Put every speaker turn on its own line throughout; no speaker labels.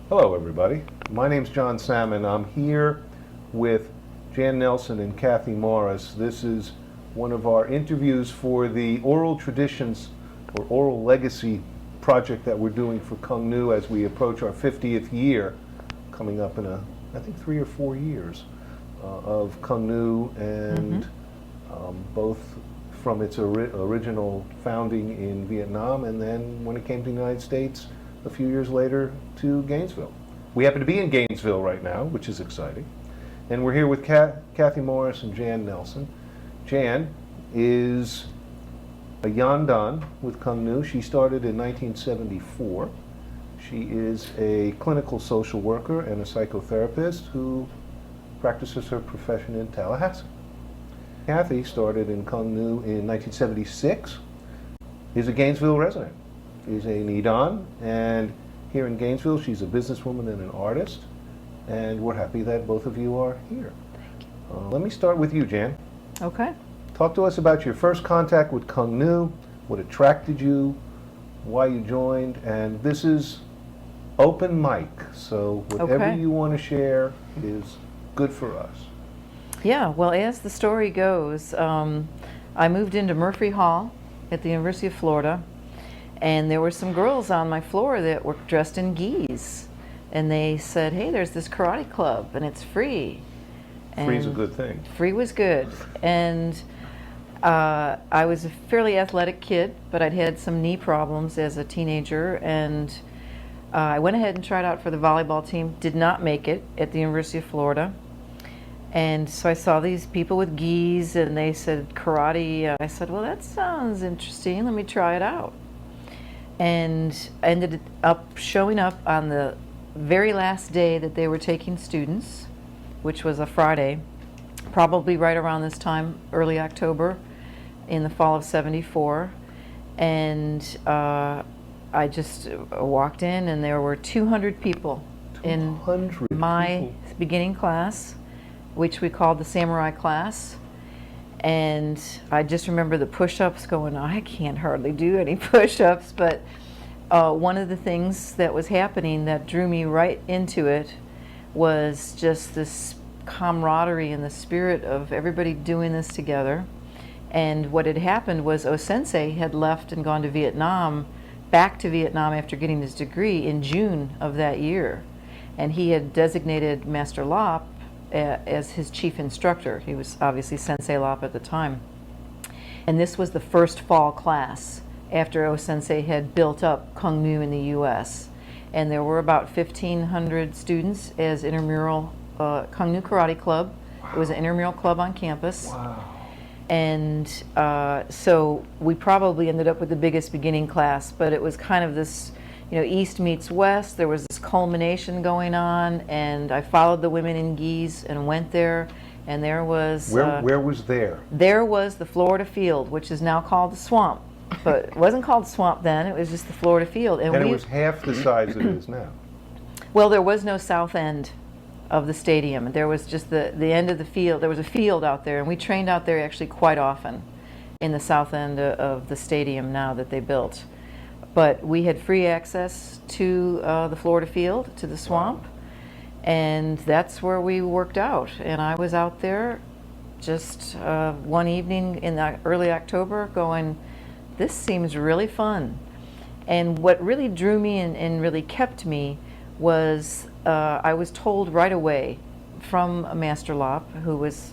Hello, everybody. My name's John Salmon. I'm here with Jan Nelson and Kathy Morris. This is one of our interviews for the Oral Traditions or Oral Legacy project that we're doing for Cuong Nhu as we approach our 50th year, coming up in I think 3 or 4 years of Cuong Nhu, and both from its original founding in Vietnam, and then when it came to the United States a few years later to Gainesville. We happen to be in Gainesville right now, which is exciting. And we're here with Kathy Morris and Jan Nelson. Jan is a Yandan with Cuong Nhu. She started in 1974. She is a clinical social worker and a psychotherapist who practices her profession in Tallahassee. Kathy started in Cuong Nhu in 1976, is a Gainesville resident, is a Nidan, and here in Gainesville she's a businesswoman and an artist, and we're happy that both of you are here.
Thank you.
Let me start with you, Jan.
Okay.
Talk to us about your first contact with Cuong Nhu, what attracted you, why you joined, and this is open mic, so whatever
Okay.
you want to share is good for us.
Yeah, well, as the story goes, I moved into Murphy Hall at the University of Florida, and there were some girls on my floor that were dressed in gis, and they said, hey, there's this karate club, and it's free.
Free's a
And
good thing.
Free was good. And I was a fairly athletic kid, but I'd had some knee problems as a teenager, and I went ahead and tried out for the volleyball team, did not make it at the University of Florida. And so I saw these people with gis, and they said karate, and I said, well, that sounds interesting, let me try it out. And I ended up showing up on the very last day that they were taking students, which was a Friday, probably right around this time, early October, in the fall of '74. And I just walked in, and there were 200 people in
200
my
people.
beginning class, which we called the Samurai class. And I just remember the push-ups going, I can't hardly do any push-ups, but one of the things that was happening that drew me right into it was just this camaraderie and the spirit of everybody doing this together. And what had happened was O Sensei had left and gone to Vietnam, back to Vietnam after getting his degree in June of that year. And he had designated Master Lop as his chief instructor. He was obviously Sensei Lop at the time. And this was the first fall class after O Sensei had built up Cuong Nhu in the US. And there were about 1,500 students as intramural Cuong Nhu Karate Club. Wow. It was an intramural club on campus.
Wow.
And so we probably ended up with the biggest beginning class, but it was kind of this, East meets West. There was this culmination going on, and I followed the women in gis and went there, and there was...
Where was there?
There was the Florida Field, which is now called the Swamp, but it wasn't called the Swamp then, it was just the Florida Field.
And it was half the size it is now.
Well, there was no south end of the stadium. There was just the end of the field. There was a field out there, and we trained out there actually quite often in the south end of the stadium now that they built. But we had free access to the Florida Field, to the Swamp, and that's where we worked out. And I was out there just one evening in early October going, this seems really fun. And what really drew me and really kept me was I was told right away from Master Lop, who was,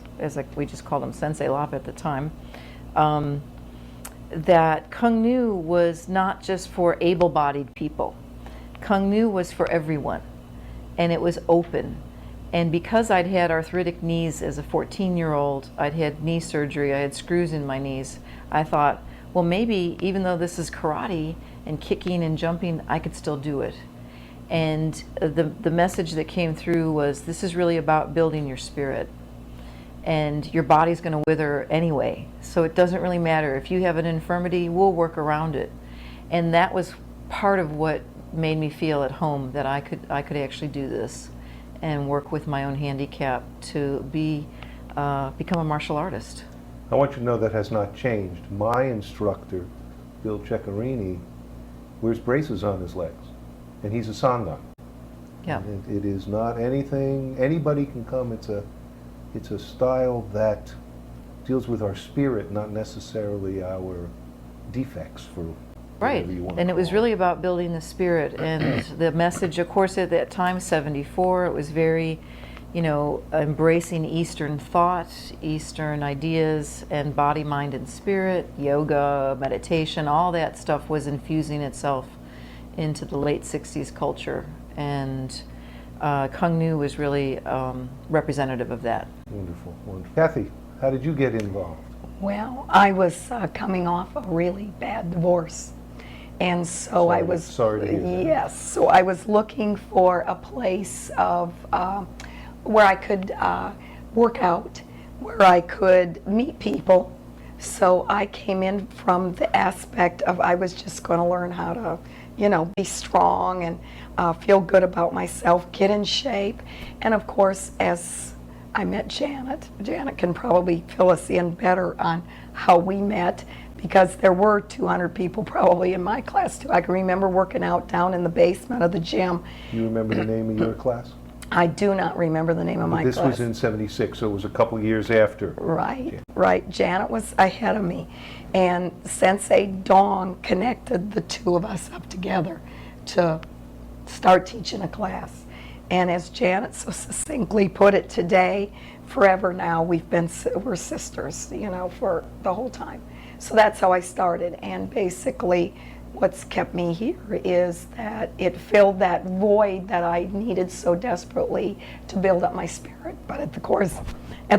we just called him Sensei Lop at the time, that Cuong Nhu was not just for able-bodied people. Cuong Nhu was for everyone, and it was open. And because I'd had arthritic knees as a 14-year-old, I'd had knee surgery, I had screws in my knees, I thought, well, maybe even though this is karate and kicking and jumping, I could still do it. And the message that came through was, this is really about building your spirit. And your body's going to wither anyway, so it doesn't really matter. If you have an infirmity, we'll work around it. And that was part of what made me feel at home, that I could actually do this and work with my own handicap to become a martial artist.
I want you to know that has not changed. My instructor, Bill Ceccarini, wears braces on his legs, and he's a Sandan.
Yeah.
It is not anything, anybody can come. It's a style that deals with our spirit, not necessarily our defects, for
Right,
whatever you want
and
to
it was
call
really about building the spirit and the message, of course, at that time, 74, it was very, embracing Eastern thought, Eastern ideas, and body, mind, and spirit, yoga, meditation, all that stuff was infusing itself into the late 60s culture, and Cuong Nhu was really representative of that.
Wonderful, wonderful. Kathy, how did you get involved?
Well, I was coming off a really bad divorce. And so I was,
sorry to hear that.
yes, so I was looking for a place of where I could work out, where I could meet people. So I came in from the aspect of I was just going to learn how to, be strong and feel good about myself, get in shape. And of course, as I met Janet, Janet can probably fill us in better on how we met, because there were 200 people probably in my class too. I can remember working out down in the basement of the gym.
You remember the name of your class?
I do not remember the name of my
This
class.
was in 76, so it was a couple of years after.
Right, right. Janet was ahead of me. And Sensei Dong connected the two of us up together to start teaching a class. And as Janet so succinctly put it today, forever now, we're sisters, for the whole time. So that's how I started. And basically, what's kept me here is that it filled that void that I needed so desperately to build up my spirit. But at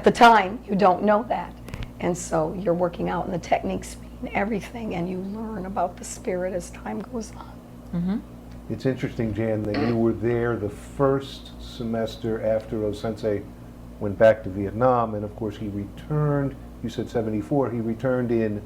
the time, you don't know that. And so you're working out in the techniques and everything, and you learn about the spirit as time goes on.
Mm-hmm.
It's interesting, Jan, that you were there the first semester after O Sensei went back to Vietnam, and of course he returned. You said 74. He returned in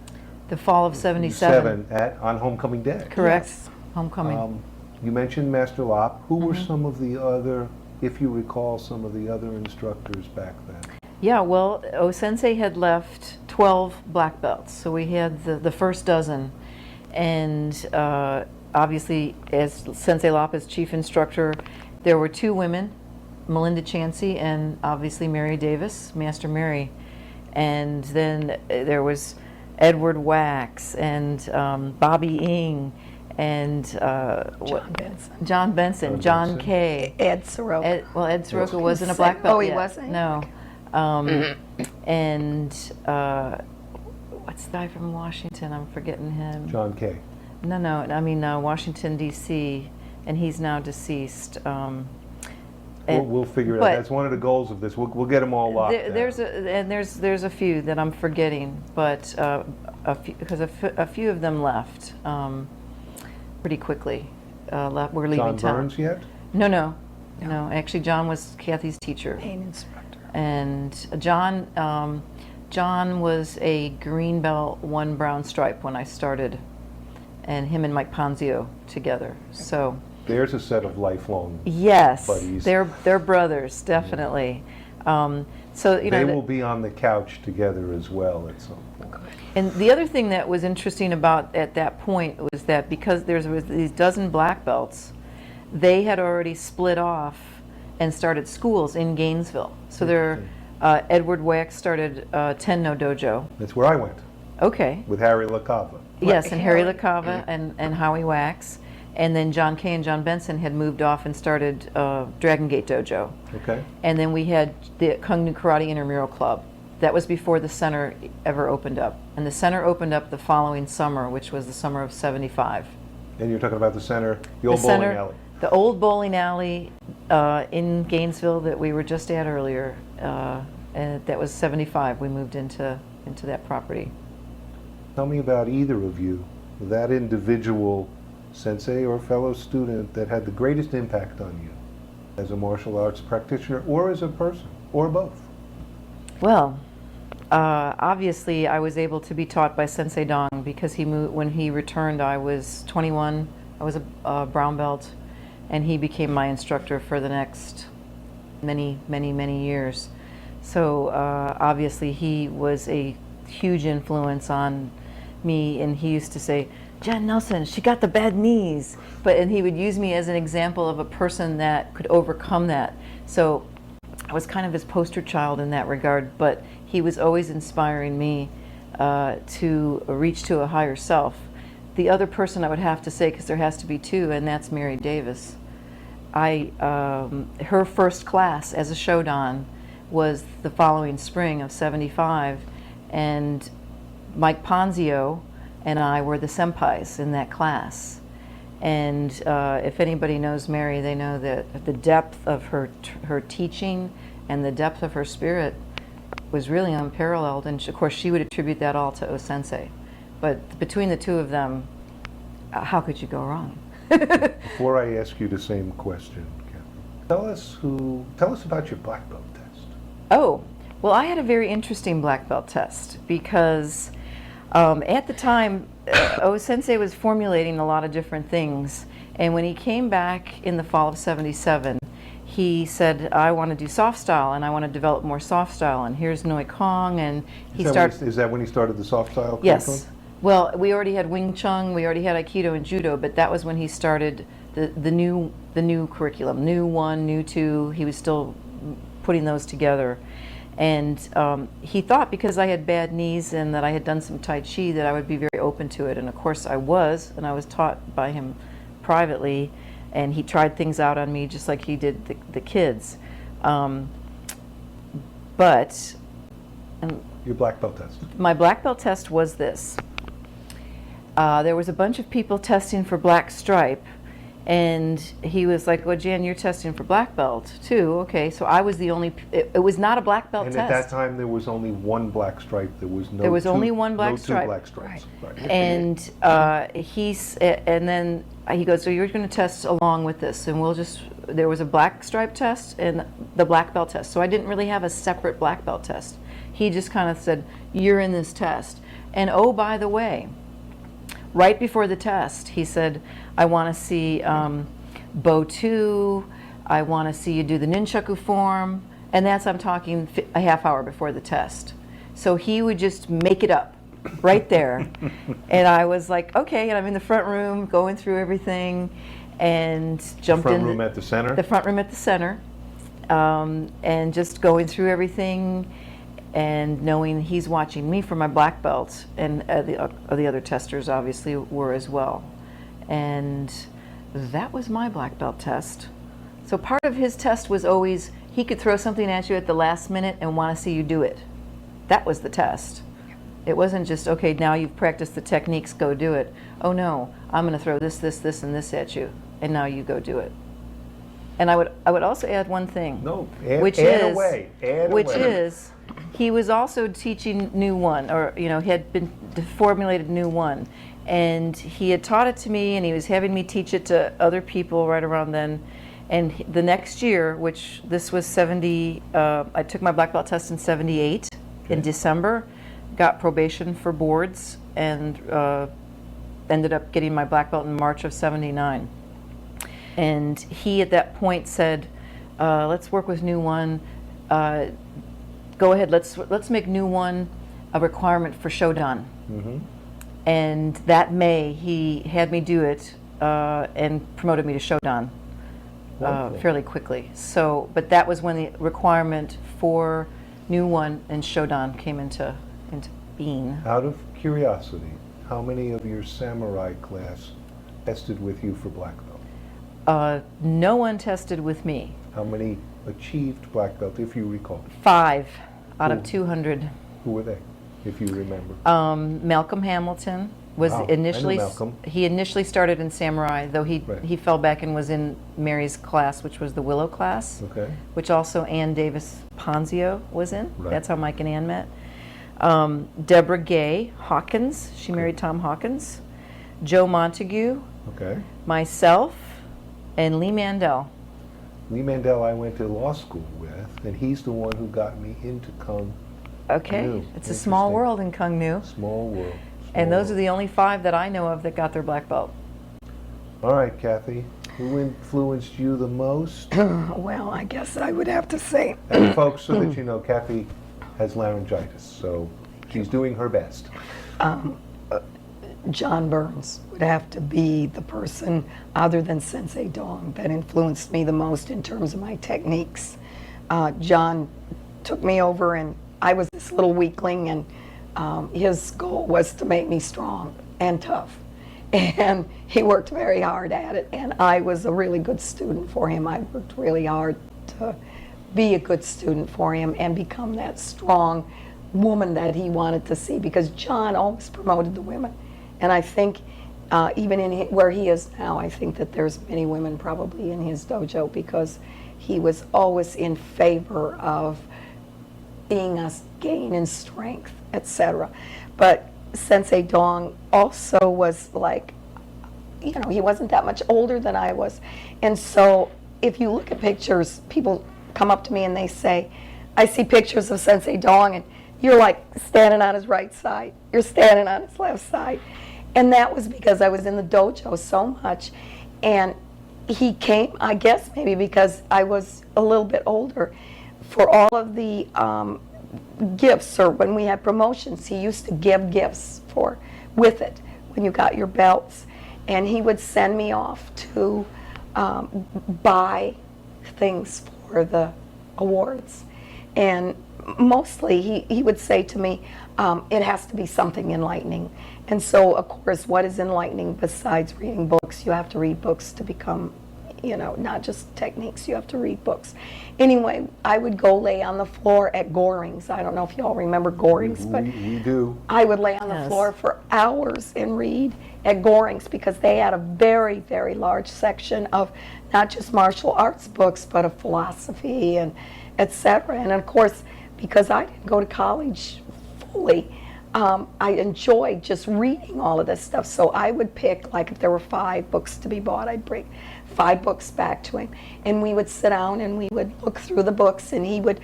The fall of 77.
on homecoming day.
Correct.
Yes.
Homecoming.
You mentioned Master Lop. Who were some of the other, if you recall, some of the other instructors back then?
Yeah, well, O Sensei had left 12 black belts, so we had the first dozen. And obviously, as Sensei Lop as chief instructor, there were two women, Melinda Chansey and obviously Mary Davis, Master Mary. And then there was Edward Wax and Bobby Ing and John Benson, John Kay.
Ed Soroka.
Ed Soroka wasn't a black belt
Oh, he
yet.
wasn't?
No. And what's the guy from Washington? I'm forgetting him.
John Kay.
No, I mean Washington, D.C., and he's now deceased.
We'll figure it out. That's one of the goals of this. We'll get them all locked down.
There's a few that I'm forgetting, but because a few of them left pretty quickly. We're leaving
John
town.
Burns yet?
No. Actually, John was Kathy's teacher.
Main instructor.
And John was a green belt, one brown stripe when I started, and him and Mike Ponzio together. So
There's a set of lifelong
yes,
buddies.
they're brothers, definitely. So
they will be on the couch together as well at some point.
And the other thing that was interesting about at that point was that because there was these dozen black belts, they had already split off and started schools in Gainesville. So Edward Wax started Tenno Dojo.
That's where I went,
Okay.
with Harry LaCava.
Yes, and Harry LaCava and Howie Wax. And then John Kay and John Benson had moved off and started Dragon Gate Dojo.
Okay.
And then we had the Cuong Nhu Karate Intramural Club. That was before the center ever opened up. And the center opened up the following summer, which was the summer of 75.
And you're talking about the center, the old bowling alley.
The old bowling alley in Gainesville that we were just at earlier. And that was 75. We moved into that property.
Tell me about either of you, that individual sensei or fellow student that had the greatest impact on you as a martial arts practitioner or as a person, or both.
Well, obviously I was able to be taught by Sensei Dong because when he returned I was 21, I was a brown belt, and he became my instructor for the next many years. So obviously he was a huge influence on me, and he used to say, Jen Nelson, she got the bad knees. And he would use me as an example of a person that could overcome that. So I was kind of his poster child in that regard, but he was always inspiring me to reach to a higher self. The other person I would have to say, because there has to be two, and that's Mary Davis. Her first class as a Shodan was the following spring of '75, and Mike Ponzio and I were the senpais in that class. And if anybody knows Mary, they know that the depth of her teaching and the depth of her spirit was really unparalleled. And of course, she would attribute that all to O Sensei. But between the two of them, how could you go wrong?
Before I ask you the same question, Kathy, tell us about your black belt test.
Oh, well, I had a very interesting black belt test because at the time, O Sensei was formulating a lot of different things. And when he came back in the fall of '77, he said, I want to do soft style and I want to develop more soft style. And here's Noi Kong. And he started.
Is that when he started the soft style?
Yes.
curriculum?
Well, we already had Wing Chun, we already had Aikido and Judo, but that was when he started the new curriculum, new 1, new 2. He was still putting those together. And he thought because I had bad knees and that I had done some Tai Chi that I would be very open to it. And of course I was, and I was taught by him privately, and he tried things out on me just like he did the kids. But
Your black belt test.
my black belt test was this. There was a bunch of people testing for black stripe, and he was like, well, Jan, you're testing for black belt too. Okay, so I was the only, it was not a black belt
And
test.
at that time, there was only one black stripe. There was no.
There was only one black stripe.
No two black stripes. Right.
And and then he goes, so you're going to test along with this, and there was a black stripe test and the black belt test. So I didn't really have a separate black belt test. He just kind of said, you're in this test. And oh, by the way, right before the test, he said, I want to see Bo 2, I want to see you do the Nunchaku form, and I'm talking a half hour before the test. So he would just make it up right there. And I was like, okay, and I'm in the front room going through everything and jumped in.
The front room at the center?
The front room at the center, and just going through everything and knowing he's watching me for my black belt, and the other testers obviously were as well. And that was my black belt test. So part of his test was always, he could throw something at you at the last minute and want to see you do it. That was the test. It wasn't just, okay, now you've practiced the techniques, go do it. Oh no, I'm going to throw this, this, this, and this at you, and now you go do it. And I would also add one thing.
No,
which
add away.
is, he was also teaching New One, or he had been formulated New One, and he had taught it to me, and he was having me teach it to other people right around then. And the next year, which this was I took my black belt test in '78 in December, got probation for boards, and ended up getting my black belt in March of '79. And he at that point said, let's work with New One. Go ahead, let's make New One a requirement for Shodan.
Mm-hmm.
And that May, he had me do it and promoted me to Shodan fairly quickly. So, but that was when the requirement for New One and Shodan came into being.
Out of curiosity, how many of your samurai class tested with you for black belt?
No one tested with me.
How many achieved black belt, if you recall?
5 out of
Who?
200.
Who were they, if you remember?
Malcolm Hamilton was
Wow, I knew
initially,
Malcolm.
he initially started in Samurai, though he fell back and was in Mary's class, which was the Willow class,
Okay.
which also Ann Davis Ponzio was in.
Right.
That's how Mike and Ann met. Deborah Gay Hawkins, she married Tom Hawkins. Joe Montague,
Okay.
myself, and Lee Mandel.
Lee Mandel I went to law school with, and he's the one who got me into Cuong
Okay,
Nhu.
it's a small
Interesting.
world in Cuong Nhu.
Small world.
And those are the only 5 that I know of that got their black belt.
All right, Kathy, who influenced you the most?
Well, I guess I would have to say,
And folks, so that you know, Kathy has laryngitis, so she's doing her best.
John Burns would have to be the person, other than Sensei Dong, that influenced me the most in terms of my techniques. John took me over, and I was this little weakling, and his goal was to make me strong and tough. And he worked very hard at it, and I was a really good student for him. I worked really hard to be a good student for him and become that strong woman that he wanted to see, because John always promoted the women. And I think even in where he is now, I think that there's many women probably in his dojo, because he was always in favor of seeing us gain in strength, etc. But Sensei Dong also was like, you know, he wasn't that much older than I was. And so if you look at pictures, people come up to me and they say, I see pictures of Sensei Dong, and you're like standing on his right side, you're standing on his left side. And that was because I was in the dojo so much, and he came, I guess maybe because I was a little bit older, for all of the gifts, or when we had promotions, he used to give gifts with it when you got your belts, and he would send me off to buy things for the awards. And mostly he would say to me, it has to be something enlightening. And so, of course, what is enlightening besides reading books? You have to read books to become, you know, not just techniques, you have to read books. Anyway, I would go lay on the floor at Goring's. I don't know if you all remember Goring's, but
we do.
I would lay on the floor for hours and read at Goring's, because they had a very, very large section of not just martial arts books, but of philosophy and etc. And of course, because I didn't go to college fully, I enjoyed just reading all of this stuff. So I would pick, like if there were 5 books to be bought, I'd bring 5 books back to him. And we would sit down and we would look through the books, and he would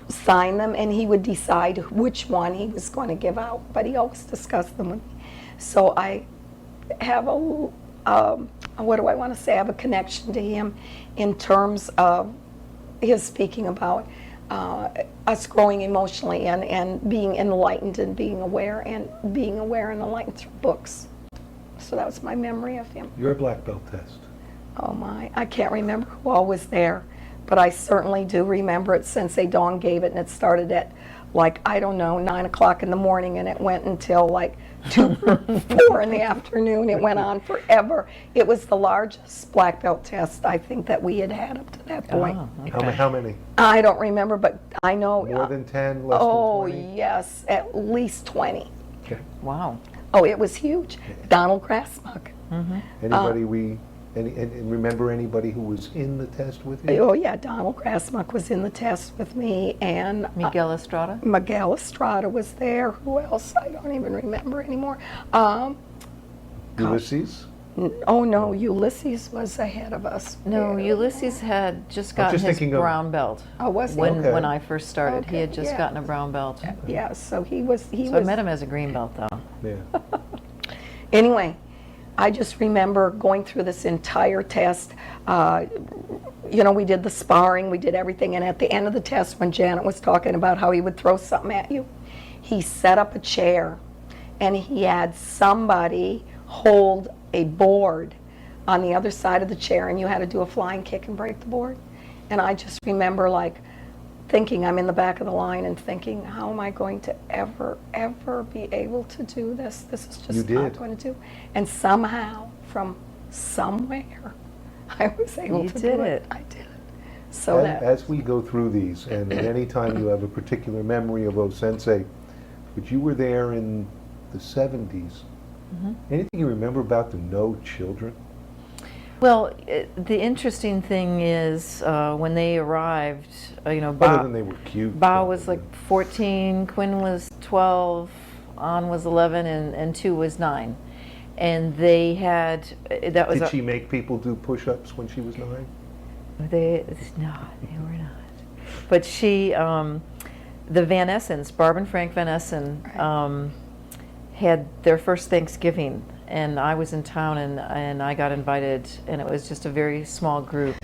sign them, and he would decide which one he was going to give out. But he always discussed them with me. So I have a, what do I want to say? I have a connection to him in terms of his speaking about us growing emotionally and being enlightened and being aware and enlightened through books. So that was my memory of him.
Your black belt test.
Oh my, I can't remember who all was there, but I certainly do remember it. Sensei Dong gave it, and it started at, like, I don't know, 9 o'clock in the morning, and it went until like 2 or 4 in the afternoon. It went on forever. It was the largest black belt test I think that we had had up to that point.
Oh, okay.
How many?
I don't remember, but I know.
More than 10, less
oh,
than 20?
yes, at least 20.
Okay.
Wow.
Oh, it was huge. Donald Grassmuck.
Anybody and remember anybody who was in the test with you?
Oh, yeah, Donald Grassmuck was in the test with me, and
Miguel Estrada?
Miguel Estrada was there. Who else? I don't even remember anymore.
Ulysses?
Oh, no, Ulysses was ahead of us.
No, Ulysses had just
I'm
gotten
just
his
thinking of-
brown belt.
Oh, was he?
Okay.
When I first started, he had
Okay,
just
yeah.
gotten a brown belt.
Yeah, so he was.
So I met him as a green belt, though.
Yeah.
Anyway, I just remember going through this entire test. You know, we did the sparring, we did everything, and at the end of the test, when Janet was talking about how he would throw something at you, he set up a chair, and he had somebody hold a board on the other side of the chair, and you had to do a flying kick and break the board. And I just remember, like, thinking, I'm in the back of the line and thinking, how am I going to ever be able to do this? This is just not going to do. And somehow, from somewhere, I was able to do it. I did it. So
As we go through these, and at any time you have a particular memory of O Sensei, but you were there in the 70s. Anything you remember about the No Children?
Well, the interesting thing is when they arrived, you know,
Other than they were cute.
Bao was like 14, Quinn was 12, An was 11, and Tu was 9. And they had, that was...
Did she make people do push-ups when she was 9?
No, they were not. But she, the Van Essens, Barb and Frank Van Essen, had their first Thanksgiving, and I was in town, and I got invited, and it was just a very small group.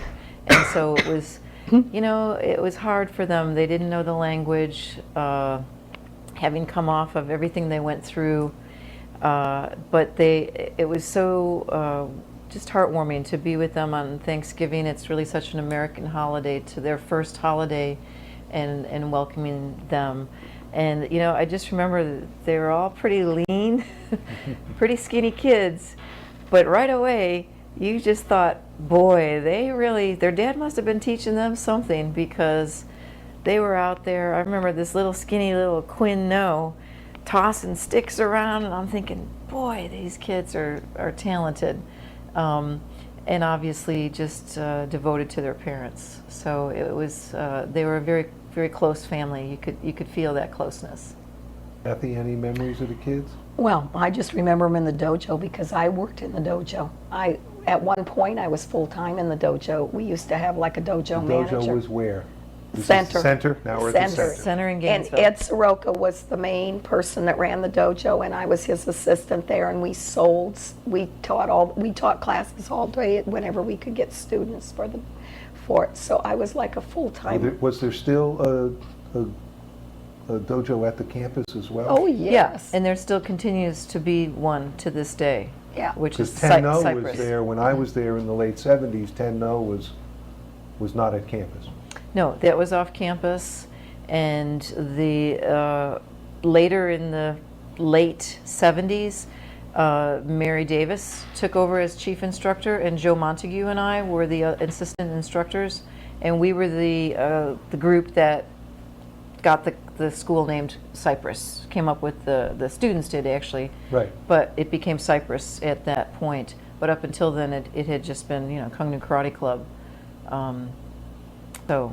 And so it was, you know, it was hard for them. They didn't know the language, having come off of everything they went through. But it was so just heartwarming to be with them on Thanksgiving. It's really such an American holiday, to their first holiday, and welcoming them. And you know, I just remember that they were all pretty lean, pretty skinny kids, but right away you just thought, boy, their dad must have been teaching them something, because they were out there. I remember this little skinny little Cuong Nhu tossing sticks around, and I'm thinking, boy, these kids are talented, and obviously just devoted to their parents. So it was they were a very, very close family. You could feel that closeness.
Kathy, any memories of the kids?
Well, I just remember them in the dojo because I worked in the dojo. At one point, I was full-time in the dojo. We used to have like a dojo manager.
The dojo was where?
Center.
Center? Now we're at the center.
Center in
And
Gainesville.
Ed Soroka was the main person that ran the dojo, and I was his assistant there, and we taught classes all day whenever we could get students for it. So I was like a full-time.
Was there still a dojo at the campus as well?
Oh, yes.
Yeah, and there still continues to be one to this day.
Yeah.
Which is
Because Tenno was
Cypress.
there, when I was there in the late 70s, Tenno was not at campus.
No, that was off campus, and the later in the late 70s, Mary Davis took over as chief instructor, and Joe Montague and I were the assistant instructors, and we were the group that got the school named Cypress. Came up with the students did actually,
Right.
but it became Cypress at that point. But up until then, it had just been, you know, Cuong Nhu Karate Club. So.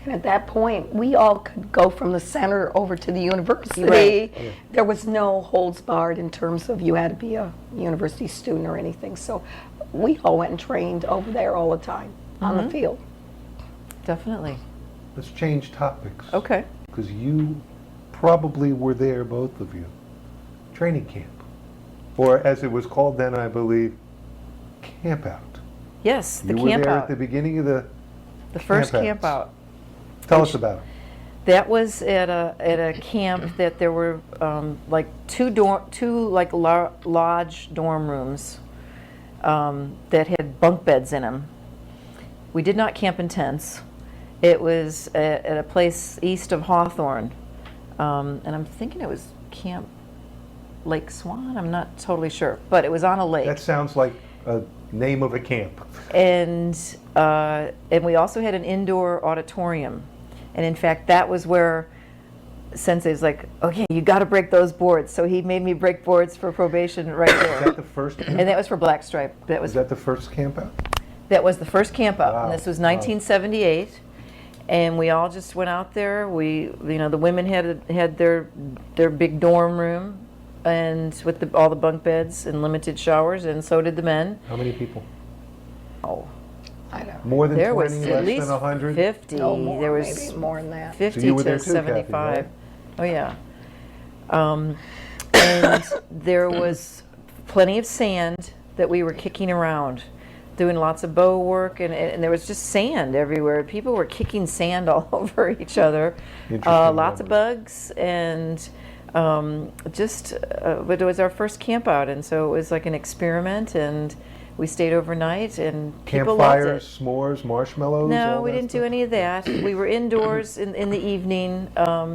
And at that point, we all could go from the center over to the university.
Right.
Okay.
There was no holds barred in terms of you had to be a university student or anything. So we all went and trained over there all the time on the field.
Definitely.
Let's change topics.
Okay.
Because you probably were there, both of you. Training camp. Or as it was called then, I believe, camp out.
Yes, the
You were
camp
there
out.
at the beginning of the
First
camp
camp
outs.
out.
Tell us about it.
That was at a camp that there were like two like lodge dorm rooms that had bunk beds in them. We did not camp in tents. It was at a place east of Hawthorne, and I'm thinking it was Camp Lake Swan. I'm not totally sure, but it was on a lake.
That sounds like a name of a camp.
And we also had an indoor auditorium, and in fact that was where Sensei's like, okay, you got to break those boards. So he made me break boards for probation right
Is
there.
that the first camp?
And that was for Black Stripe.
Was that the first camp out?
That was the first camp out,
Wow.
and this was
Wow.
1978. And we all just went out there. The women had their big dorm room, and with all the bunk beds and limited showers, and so did the men.
How many people?
Oh,
I don't know.
More than
there
20,
was at
less
least
than 100?
50.
No more,
There was
maybe more than that.
50
So you were
to
there too, Kathy,
75.
right?
Oh yeah. And there was plenty of sand that we were kicking around, doing lots of bow work, and there was just sand everywhere. People were kicking sand all over each other.
Interesting
Lots of
memory.
bugs, and but it was our first camp out, and so it was like an experiment, and we stayed overnight, and people loved it.
Campfires, s'mores, marshmallows?
No,
all
we
that
didn't do
stuff?
any of that. We were indoors in the evening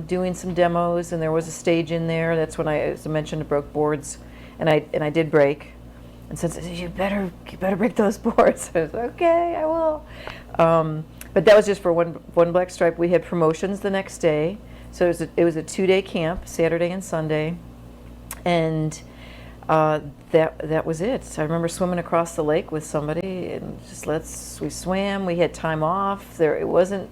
doing some demos, and there was a stage in there. That's when as I mentioned, broke boards, and I did break. And Sensei said, you better break those boards. I was okay, I will. But that was just for one Black Stripe. We had promotions the next day, so it was a 2-day camp, Saturday and Sunday, and that was it. So I remember swimming across the lake with somebody, and we swam. We had time off. It wasn't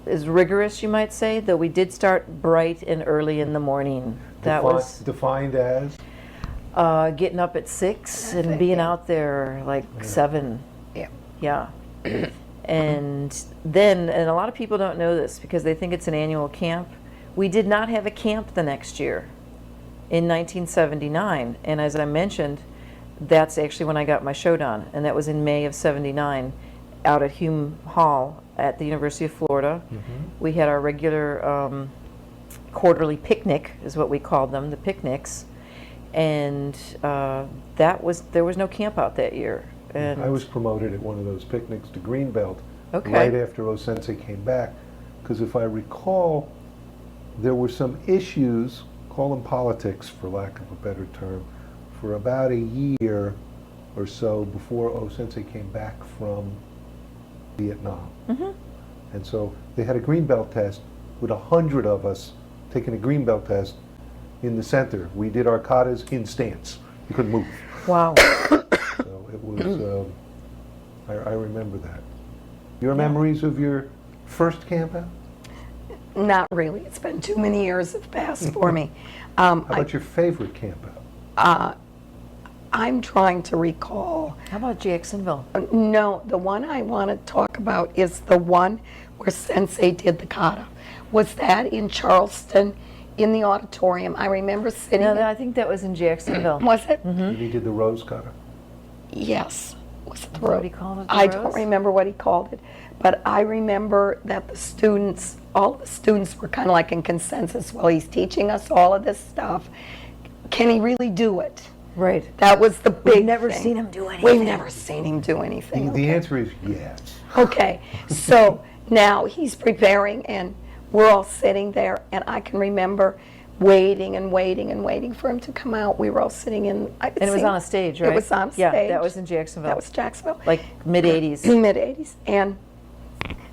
as rigorous, you might say, though we did start bright and early in the morning. That was
Defined as?
getting up at 6 and being out there like 7.
Yeah.
Yeah. And then, and a lot of people don't know this because they think it's an annual camp. We did not have a camp the next year in 1979. And as I mentioned, that's actually when I got my Shodan, and that was in May of 79 out at Hume Hall at the University of Florida. We had our regular quarterly picnic, is what we called them, the picnics. and there was no camp out that year. And
I was promoted at one of those picnics to Greenbelt
Okay.
right after O Sensei came back, because if I recall, there were some issues, call them politics for lack of a better term, for about a year or so before O Sensei came back from Vietnam.
Mhm.
And so they had a Greenbelt test with 100 of us taking a Greenbelt test in the center. We did our katas in stance. You couldn't move.
Wow.
So it was, I remember that. Your memories of your first camp out?
Not really. It's been too many years have passed for me.
How about your favorite camp out?
I'm trying to recall.
How about Jacksonville?
No, the one I want to talk about is the one where Sensei did the kata. Was that in Charleston, in the auditorium? I remember sitting
No,
there.
I think that was in Jacksonville.
Was it?
He did the rose kata.
Yes. Was it the
What
rose?
did he call it, the
I
rose?
don't remember what he called it, but I remember that the students, all the students were kind of like in consensus. Well, he's teaching us all of this stuff. Can he really do it?
Right.
That was the big
never
thing.
seen him do anything.
We've never seen him do anything.
The
okay.
answer is yes.
Okay, so now he's preparing and we're all sitting there and I can remember waiting and waiting and waiting for him to come out. We were all sitting in, I could
And it was
see-
on a stage, right?
It was on
Yeah,
stage.
that was in Jacksonville.
That was Jacksonville.
Like mid-'80s.
Mid-'80s. And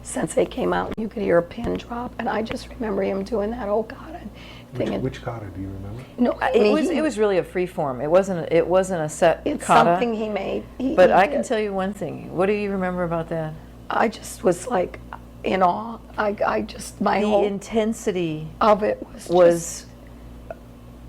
Sensei came out and you could hear a pin drop and I just remember him doing that old kata thing. and-
Which kata do you remember?
no, I mean,
It was really a free form. It wasn't a set
it's
kata.
something he made.
But
he
I can
did.
tell you one thing. What do you remember about that?
I just was like in awe. I just, my
The
whole
intensity
of it was
was,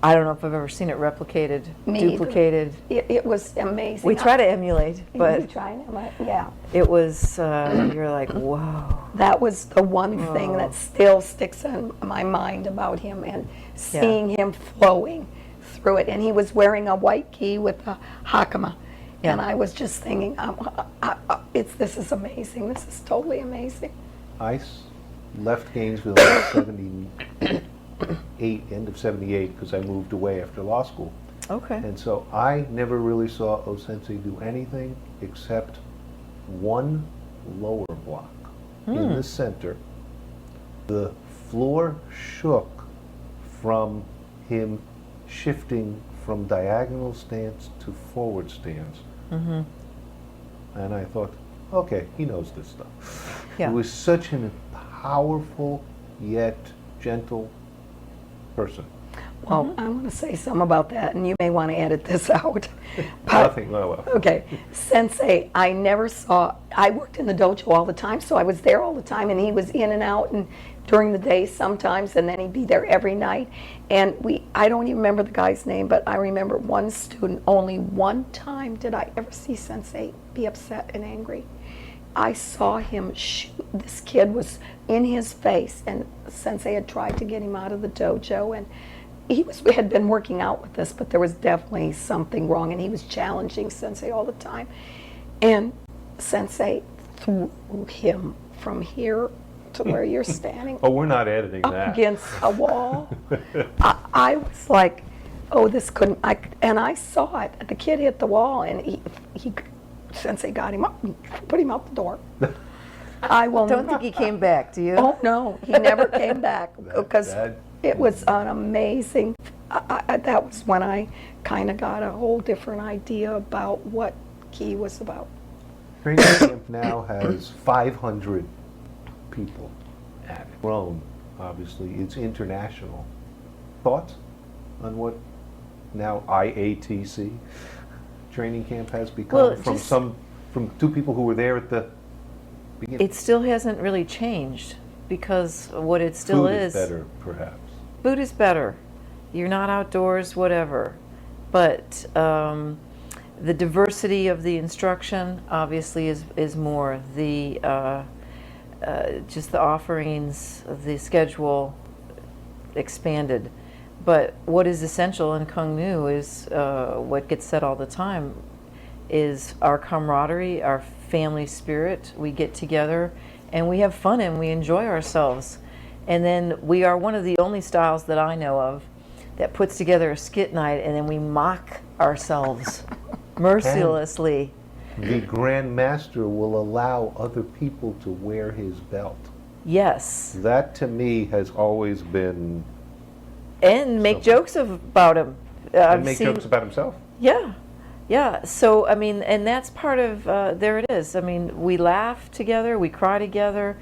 I don't know if I've ever seen it replicated,
Me either.
duplicated.
it was amazing.
We try to emulate,
You
but
trying to, yeah.
it was, you're like, whoa.
That was the one thing
Oh.
that still sticks in my mind about him and seeing him flowing through it. And he was wearing a white gi with a hakama.
Yeah.
And I was just thinking, this is amazing. This is totally amazing.
I left Gainesville in 78, end of 78, because I moved away after law school.
Okay.
And so I never really saw O Sensei do anything except one lower block in the center. The floor shook from him shifting from diagonal stance to forward stance.
Mm-hmm.
And I thought, okay, he knows this stuff.
Yeah.
It was such a powerful yet gentle person.
Well, I want to say something about that, and you may want to edit this out. But-
Nothing, oh well.
Okay, Sensei, I never saw, I worked in the dojo all the time, so I was there all the time, and he was in and out and during the day sometimes, and then he'd be there every night. And I don't even remember the guy's name, but I remember one student, only one time did I ever see Sensei be upset and angry. I saw him shoot, this kid was in his face, and Sensei had tried to get him out of the dojo, and we had been working out with this, but there was definitely something wrong, and he was challenging Sensei all the time. And Sensei threw him from here to where you're standing
Oh, we're not editing
up
that.
against a wall. I was like, oh, this couldn't, and I saw it. The kid hit the wall, and Sensei got him up and put him out the door. I will
Don't
not-
think he came back, do you?
Oh, no, he never came back because
that-
it was an amazing, that was when I kind of got a whole different idea about what Ki was about.
Training camp now has 500 people at it. Grown, obviously. It's international. Thoughts on what now IATC training camp has become
Well,
from two people who were there at the beginning?
It still hasn't really changed because what it still
Food
is
better, perhaps.
Food is better. You're not outdoors, whatever. But the diversity of the instruction obviously is more. The just the offerings, the schedule expanded. But what is essential in Cuong Nhu is what gets said all the time is our camaraderie, our family spirit. We get together and we have fun and we enjoy ourselves. And then we are one of the only styles that I know of that puts together a skit night, and then we mock ourselves mercilessly.
The Grand Master will allow other people to wear his belt.
Yes.
That to me has always been.
And make jokes about him.
And make jokes about himself.
Yeah. Yeah. So, I mean, and that's part of, there it is. I mean, we laugh together, we cry together,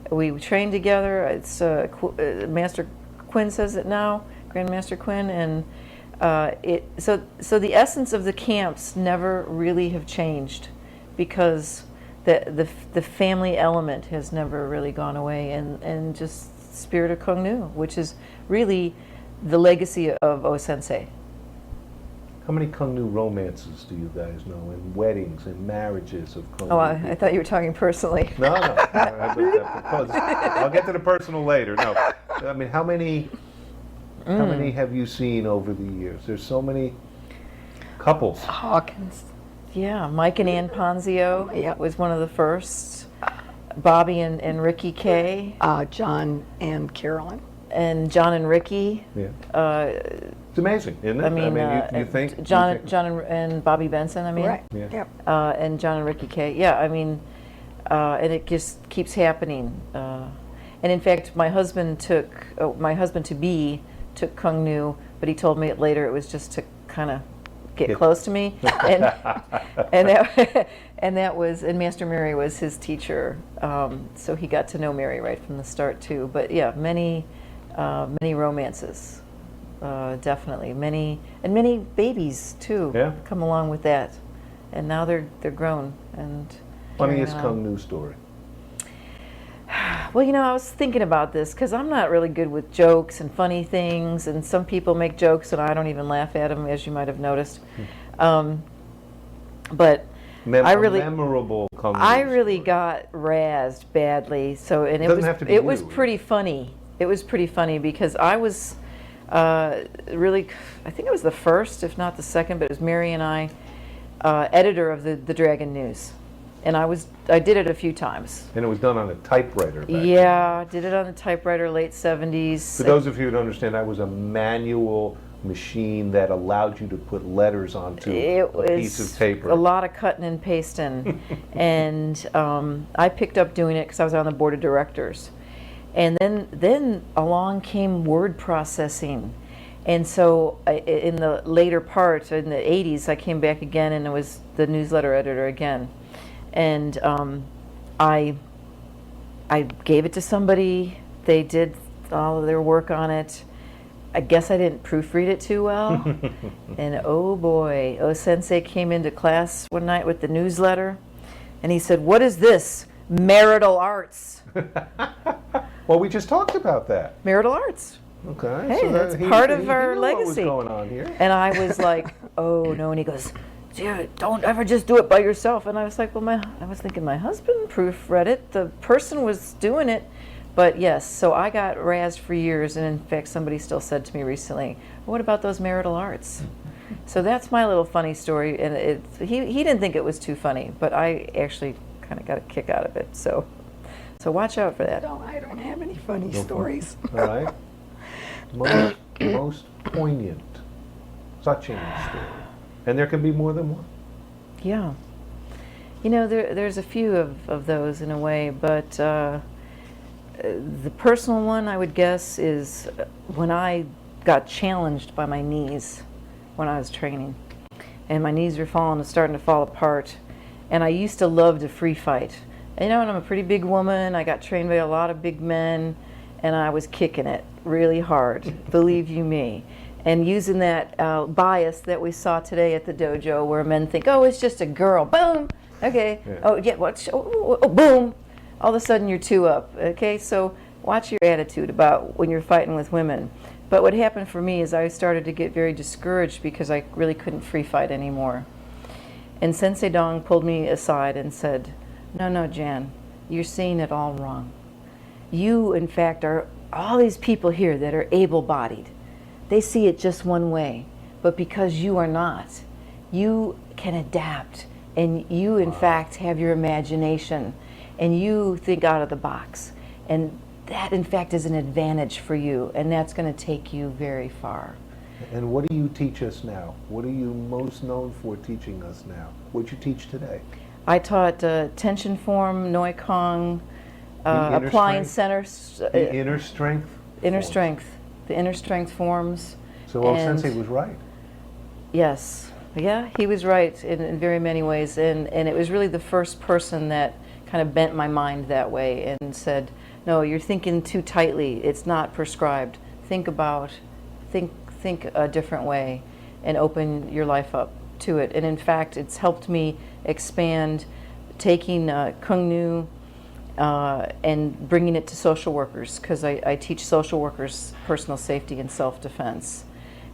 we train together. It's, Master Quinn says it now, Grandmaster Quinn, and so the essence of the camps never really have changed, because the family element has never really gone away, and just spirit of Cuong Nhu, which is really the legacy of O Sensei.
How many Cuong Nhu romances do you guys know, and weddings and marriages of Cuong Nhu?
Oh, I thought you were talking personally.
No. I'll get to the personal later. No, I mean, how many have you seen over the years? There's so many couples.
Hawkins.
Yeah, Mike and Ann Ponzio
Yep.
was one of the first. Bobby and Ricky Kay.
John and Carolyn.
And John and Ricky.
Yeah. It's amazing, isn't it?
I mean,
you think
John
you think,
and Bobby Benson. I mean,
Right.
Yeah.
Yep.
And John and Ricky Kay. Yeah, I mean, and it just keeps happening. And in fact, my husband to be took Cuong Nhu, but he told me later it was just to kind of get close to me, and and Master Mary was his teacher, so he got to know Mary right from the start too. But yeah, many romances, definitely many babies too.
Yeah.
Come along with that, and now they're grown and.
Funniest
carrying on.
Cuong Nhu story.
Well, I was thinking about this because I'm not really good with jokes and funny things, and some people make jokes and I don't even laugh at them, as you might have noticed. But
Memorable Cuong Nhu
I really
story.
got razzed badly. So, and
Doesn't have to be
it was
you.
pretty funny. It was pretty funny because I was really, I think it was the first, if not the second, but it was Mary and I, editor of the Dragon News. And I did it a few times.
And it was done on a typewriter back then.
Yeah, did it on a typewriter, late 70s.
For those of you who don't understand, that was a manual machine that allowed you to put letters onto a piece of paper.
A lot of cutting and pasting. And I picked up doing it because I was on the board of directors. And then along came word processing. And so in the later part, in the 80s, I came back again and I was the newsletter editor again. And I gave it to somebody. They did all of their work on it. I guess I didn't proofread it too well. And oh boy, O Sensei came into class one night with the newsletter, and he said, "What is this? Marital arts."
Well, we just talked about that.
Marital arts.
Okay.
Hey,
so
that's
he
part of our
knew
legacy.
What was going on here?
And I was like, "Oh no!" And he goes, "Yeah, don't ever just do it by yourself." And I was like, "Well, I was thinking my husband proofread it. The person was doing it." But yes, so I got razzed for years, and in fact, somebody still said to me recently, "What about those marital arts?" So that's my little funny story, and he didn't think it was too funny, but I actually kind of got a kick out of it. So watch out for that.
I don't have any funny stories.
All right. Most poignant, touching story, and there can be more than one.
Yeah, there's a few of those in a way, but the personal one I would guess is when I got challenged by my knees when I was training, and my knees were starting to fall apart, and I used to love to free fight. And and I'm a pretty big woman. I got trained by a lot of big men, and I was kicking it really hard, believe you me. And using that bias that we saw today at the dojo, where men think, "Oh, it's just a girl." Boom. Okay.
Yeah.
Oh, yeah. What? Oh, boom. All of a sudden, you're two up. Okay. So watch your attitude about when you're fighting with women. But what happened for me is I started to get very discouraged because I really couldn't free fight anymore. And Sensei Dong pulled me aside and said, No, Jan, you're seeing it all wrong. You, in fact, are all these people here that are able-bodied. They see it just one way, but because you are not, you can adapt, and you, in fact, have your imagination, and you think out of the box. And that, in fact, is an advantage for you, and that's going to take you very far.
And what do you teach us now? What are you most known for teaching us now? What you teach today?
I taught tension form, Noi Kong,
The inner
applying
strength?
center,
The inner strength?
inner
forms.
strength, the inner strength forms.
So O
and-
Sensei was right.
Yes, yeah, he was right in very many ways, and it was really the first person that kind of bent my mind that way and said, no, you're thinking too tightly, it's not prescribed. Think a different way and open your life up to it. And in fact, it's helped me expand taking Cuong Nhu and bringing it to social workers, because I teach social workers personal safety and self-defense.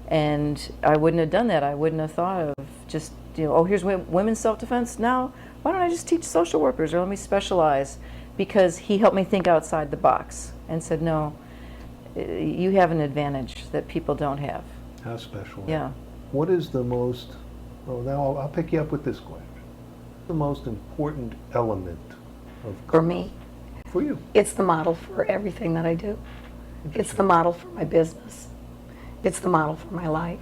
And I wouldn't have done that. I wouldn't have thought of just, oh, here's women's self-defense. Now, why don't I just teach social workers, or let me specialize? Because he helped me think outside the box and said, no, you have an advantage that people don't have.
How special.
Yeah.
What is the most, well, now I'll pick you up with this question. The most important element of
For me,
for you?
it's the model for everything that I do. It's the model for my business. It's the model for my life.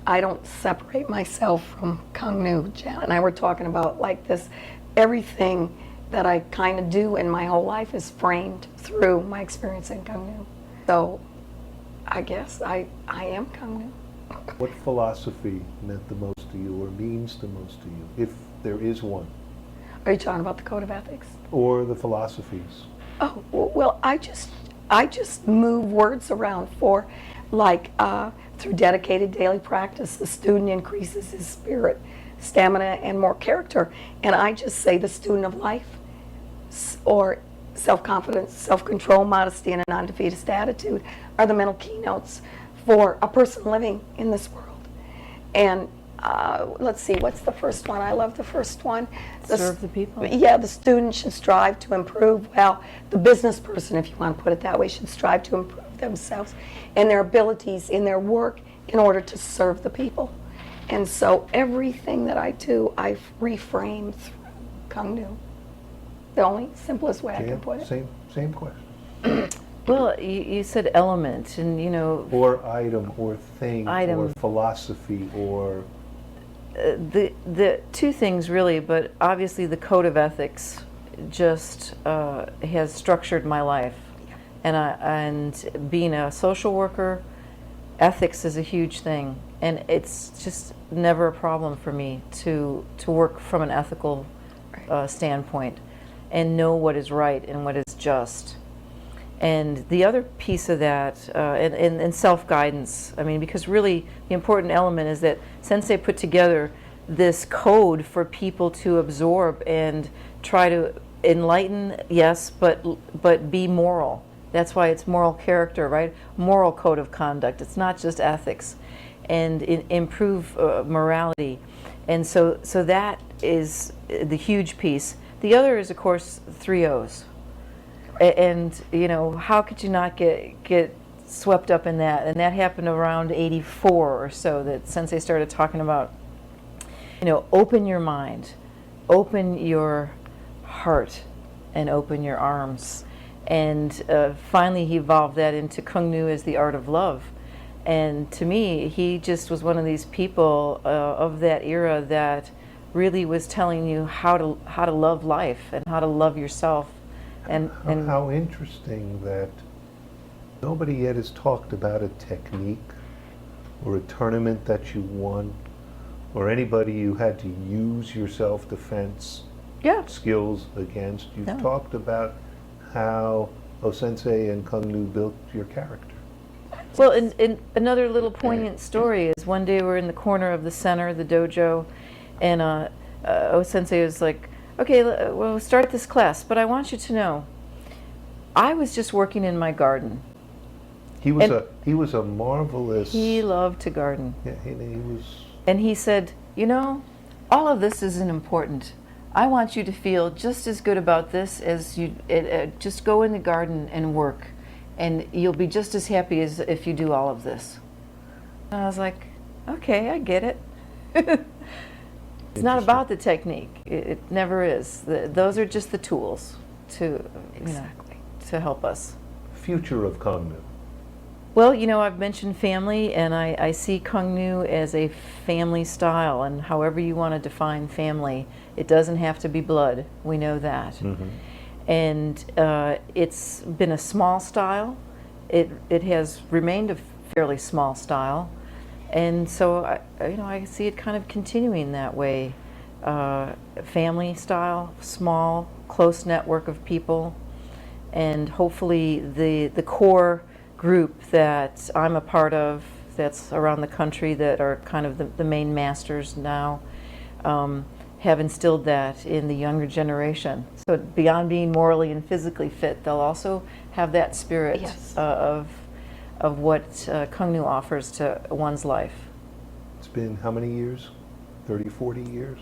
I don't separate myself from Cuong Nhu. Janet and I were talking about like this, everything that I kind of do in my whole life is framed through my experience in Cuong Nhu. So I guess I am Cuong Nhu.
What philosophy meant the most to you, or means the most to you, if there is one?
Are you talking about the code of ethics?
Or the philosophies?
Oh, well, I just move words around for, like, through dedicated daily practice, the student increases his spirit, stamina, and more character. And I just say the student of life, or self-confidence, self-control, modesty, and a non-defeatist attitude are the mental keynotes for a person living in this world. And let's see, what's the first one? I love the first one.
Serve the people.
Yeah, the student should strive to improve. Well, the business person, if you want to put it that way, should strive to improve themselves and their abilities in their work in order to serve the people. And so everything that I do, I've reframed through Cuong Nhu. The only simplest way I can put it.
Same question.
Well, you said element, and
Or item, or thing,
Item.
or philosophy, or
the two things really, but obviously the code of ethics just has structured my life. And being a social worker, ethics is a huge thing, and it's just never a problem for me to work from an ethical standpoint and know what is right and what is just. And the other piece of that, and self-guidance, I mean, because really the important element is that Sensei put together this code for people to absorb and try to enlighten, yes, but be moral. That's why it's moral character, right? Moral code of conduct. It's not just ethics. And improve morality. And so that is the huge piece. The other is, of course, 3 O's. And how could you not get swept up in that? And that happened around 84 or so, that Sensei started talking about, open your mind, open your heart, and open your arms. And finally he evolved that into Cuong Nhu as the art of love. And to me, he just was one of these people of that era that really was telling you how to love life and how to love yourself. And
how interesting that nobody yet has talked about a technique or a tournament that you won, or anybody you had to use your self-defense skills against. You've
No.
talked about how O Sensei and Cuong Nhu built your character.
Well, and another little poignant story is one day we're in the corner of the center, the dojo, and O Sensei was like, okay, we'll start this class, but I want you to know, I was just working in my garden.
He was a marvelous.
He loved to garden.
Yeah, he was.
And he said, all of this isn't important. I want you to feel just as good about this as you just go in the garden and work, and you'll be just as happy as if you do all of this. And I was like, okay, I get it. It's not about the technique. It never is. Those are just the tools to
Exactly.
to help us.
Future of Cuong Nhu.
Well, you know, I've mentioned family, and I see Cuong Nhu as a family style, and however you want to define family, it doesn't have to be blood. We know that.
Mhm.
And it's been a small style. It has remained a fairly small style, and so I see it kind of continuing that way. Family style, small, close network of people, and hopefully the core group that I'm a part of, that's around the country, that are kind of the main masters now, have instilled that in the younger generation. So beyond being morally and physically fit, they'll also have that spirit
Yes.
of what Cuong Nhu offers to one's life.
It's been how many years? 30, 40 years?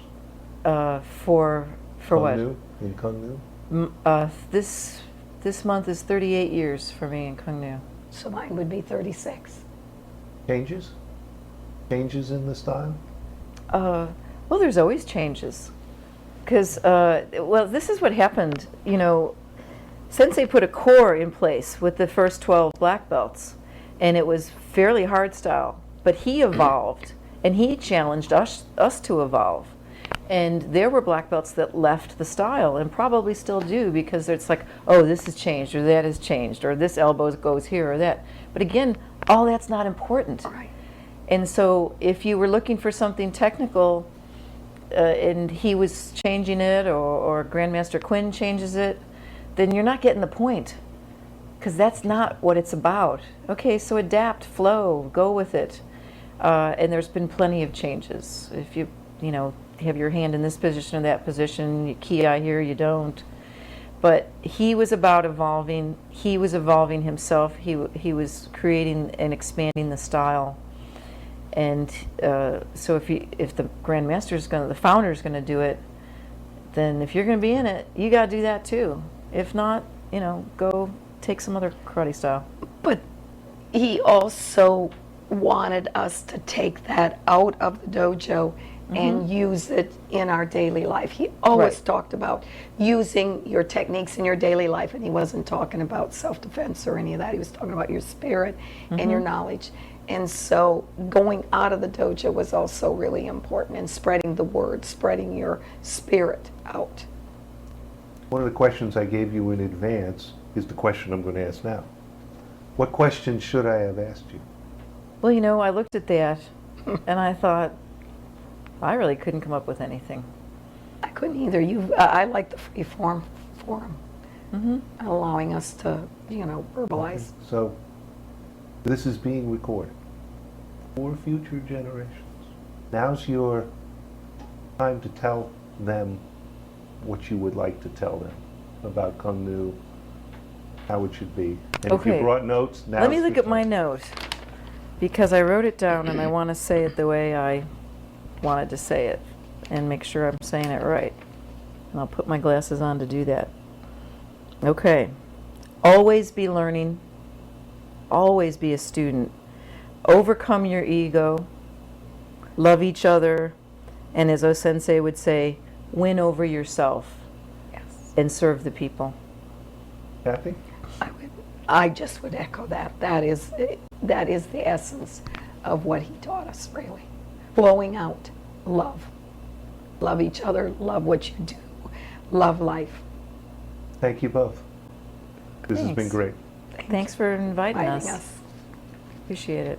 For
Cuong
what?
Nhu, in Cuong Nhu?
This month is 38 years for me in Cuong Nhu.
So mine would be 36.
Changes? Changes in the style?
Well, there's always changes. Because, well, this is what happened. You know, Sensei put a core in place with the first 12 black belts, and it was fairly hard style. But he evolved, and he challenged us to evolve. And there were black belts that left the style, and probably still do, because it's like, oh, this has changed, or that has changed, or this elbow goes here or that. But again, all that's not important.
Right.
And so if you were looking for something technical, and he was changing it, or Grandmaster Quinn changes it, then you're not getting the point, because that's not what it's about. Okay, so adapt, flow, go with it. And there's been plenty of changes. If you have your hand in this position or that position, you key eye here, you don't. But he was about evolving. He was evolving himself. He was creating and expanding the style. And so if the Grandmaster's the founder's gonna do it, then if you're gonna be in it, you gotta do that too. If not, go take some other karate style.
But he also wanted us to take that out of the dojo and use it in our daily life. He always
Right.
talked about using your techniques in your daily life, and he wasn't talking about self-defense or any of that. He was talking about your spirit and your knowledge. And so going out of the dojo was also really important, and spreading the word, spreading your spirit out.
One of the questions I gave you in advance is the question I'm going to ask now. What question should I have asked you?
Well, I looked at that and I thought, I really couldn't come up with anything.
I couldn't either. I like the free form forum, allowing us to, verbalize.
So, this is being recorded for future generations. Now's your time to tell them what you would like to tell them about Cuong Nhu, how it should be. And if you
Okay.
brought notes, now
Let me look at my note, because I wrote it down and I want to say it the way I wanted to say it and make sure I'm saying it right. And I'll put my glasses on to do that. Okay. Always be learning. Always be a student. Overcome your ego. Love each other. And as O Sensei would say, win over yourself
Yes.
and serve the people.
Kathy?
I just would echo that. That is the essence of what he taught us, really. Flowing out, love. Love each other, love what you do, love life.
Thank you both. This has been
Thanks.
great.
Thanks for inviting
Inviting
us.
us.
Appreciate it.